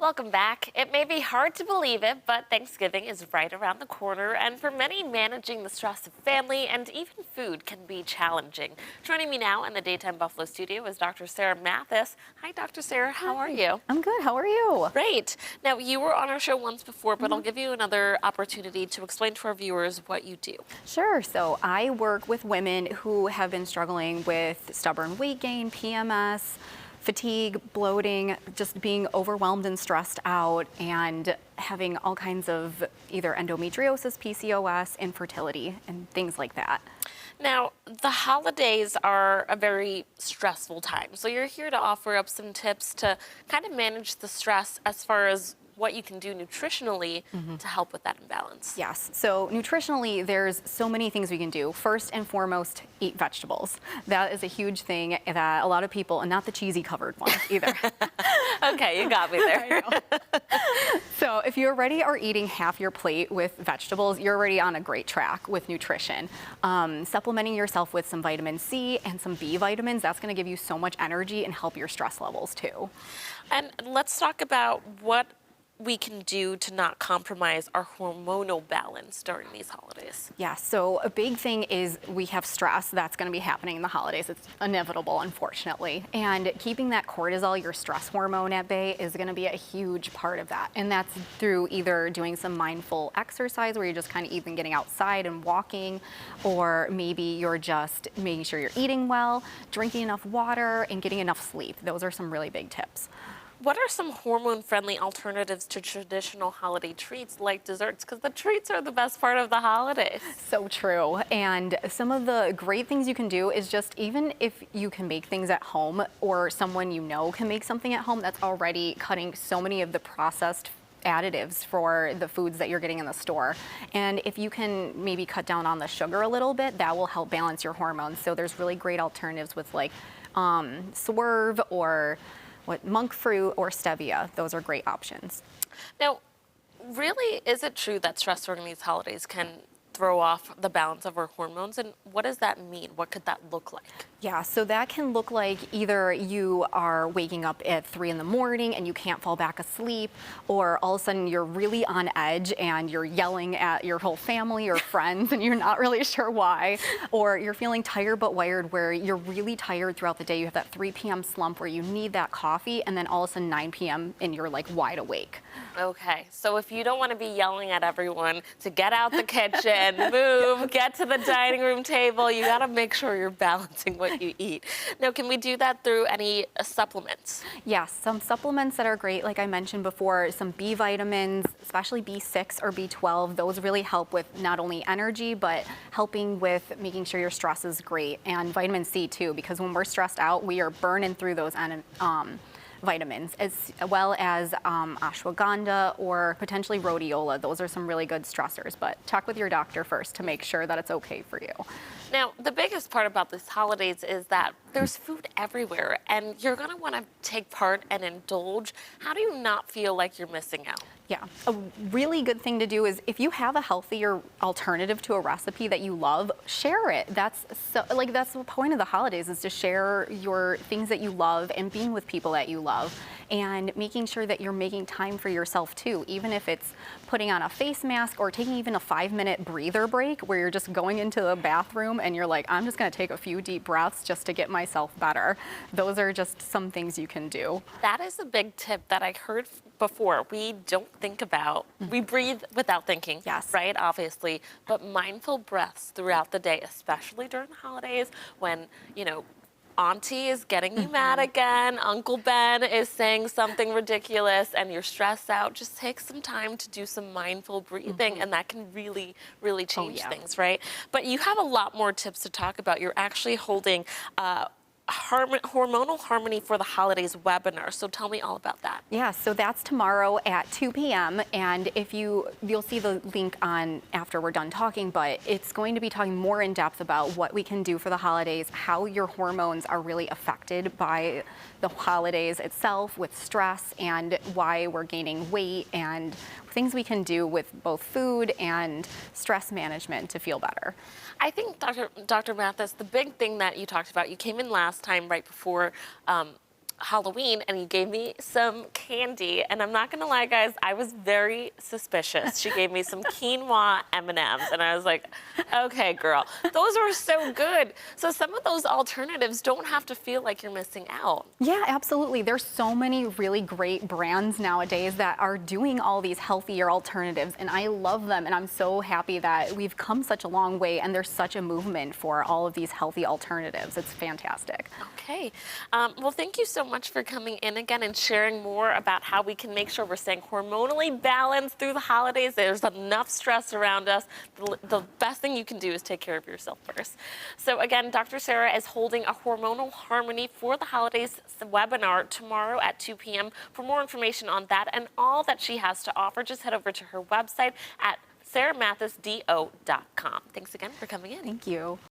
Welcome back. It may be hard to believe it, but Thanksgiving is right around the corner, and for many, managing the stress of family and even food can be challenging. Joining me now in the Daytime Buffalo studio is Dr. Sarah Mathis. Hi, Dr. Sarah. How are you? I'm good. How are you? Great. Now, you were on our show once before, but I'll give you another opportunity to explain to our viewers what you do. Sure. So I work with women who have been struggling with stubborn weight gain, PMS, fatigue, bloating, just being overwhelmed and stressed out, and having all kinds of either endometriosis, PCOS, infertility, and things like that. Now, the holidays are a very stressful time, so you're here to offer up some tips to kind of manage the stress as far as what you can do nutritionally to help with that imbalance. Yes. So nutritionally, there's so many things we can do. First and foremost, eat vegetables. That is a huge thing that a lot of people, and not the cheesy covered ones either. Okay, you got me there. So if you already are eating half your plate with vegetables, you're already on a great track with nutrition. Supplementing yourself with some vitamin C and some B vitamins, that's going to give you so much energy and help your stress levels too. And let's talk about what we can do to not compromise our hormonal balance during these holidays. Yeah, so a big thing is we have stress that's going to be happening in the holidays. It's inevitable, unfortunately. And keeping that cortisol, your stress hormone, at bay is going to be a huge part of that. And that's through either doing some mindful exercise where you're just kind of even getting outside and walking, or maybe you're just making sure you're eating well, drinking enough water, and getting enough sleep. Those are some really big tips. What are some hormone-friendly alternatives to traditional holiday treats like desserts? Because the treats are the best part of the holidays. So true. And some of the great things you can do is just, even if you can make things at home, or someone you know can make something at home, that's already cutting so many of the processed additives for the foods that you're getting in the store. And if you can maybe cut down on the sugar a little bit, that will help balance your hormones. So there's really great alternatives with like Swerve or monk fruit or stevia. Those are great options. Now, really, is it true that stress during these holidays can throw off the balance of our hormones? And what does that mean? What could that look like? Yeah, so that can look like either you are waking up at 3 in the morning and you can't fall back asleep, or all of a sudden you're really on edge and you're yelling at your whole family or friends and you're not really sure why, or you're feeling tired but wired where you're really tired throughout the day. You have that 3 p.m. slump where you need that coffee, and then all of a sudden 9 p.m. and you're like wide awake. Okay, so if you don't want to be yelling at everyone to get out the kitchen, move, get to the dining room table, you got to make sure you're balancing what you eat. Now, can we do that through any supplements? Yes, some supplements that are great, like I mentioned before, some B vitamins, especially B6 or B12, those really help with not only energy, but helping with making sure your stress is great. And vitamin C too, because when we're stressed out, we are burning through those vitamins, as well as ashwagandha or potentially rhodiola. Those are some really good stressors, but check with your doctor first to make sure that it's okay for you. Now, the biggest part about these holidays is that there's food everywhere, and you're going to want to take part and indulge. How do you not feel like you're missing out? Yeah, a really good thing to do is if you have a healthier alternative to a recipe that you love, share it. That's the point of the holidays, is to share your things that you love and being with people that you love, and making sure that you're making time for yourself too, even if it's putting on a face mask or taking even a 5-minute breather break where you're just going into the bathroom and you're like, I'm just going to take a few deep breaths just to get myself better. Those are just some things you can do. That is a big tip that I heard before. We don't think about, we breathe without thinking, yes, right, obviously, but mindful breaths throughout the day, especially during the holidays when, you know, Auntie is getting you mad again, Uncle Ben is saying something ridiculous, and you're stressed out. Just take some time to do some mindful breathing, and that can really, really change things, right? But you have a lot more tips to talk about. You're actually holding Hormonal Harmony for the Holidays webinar. So tell me all about that. Yeah, so that's tomorrow at 2 p.m. And if you'll see the link on after we're done talking, but it's going to be talking more in depth about what we can do for the holidays, how your hormones are really affected by the holidays itself with stress, and why we're gaining weight, and things we can do with both food and stress management to feel better. I think, Dr. Mathis, the big thing that you talked about, you came in last time right before Halloween, and you gave me some candy. And I'm not gonna lie, guys, I was very suspicious. She gave me some quinoa M&Ms, and I was like, okay, girl, those were so good. So some of those alternatives don't have to feel like you're missing out. Yeah, absolutely. There's so many really great brands nowadays that are doing all these healthier alternatives, and I love them. And I'm so happy that we've come such a long way, and there's such a movement for all of these healthy alternatives. It's fantastic. Okay. Well, thank you so much for coming in again and sharing more about how we can make sure we're staying hormonally balanced through the holidays. There's enough stress around us. The best thing you can do is take care of yourself first. So again, Dr. Sarah is holding a Hormonal Harmony for the Holidays webinar tomorrow at 2 p.m. For more information on that and all that she has to offer, just head over to her website at sarahmathisdo.com. Thanks again for coming in. Thank you.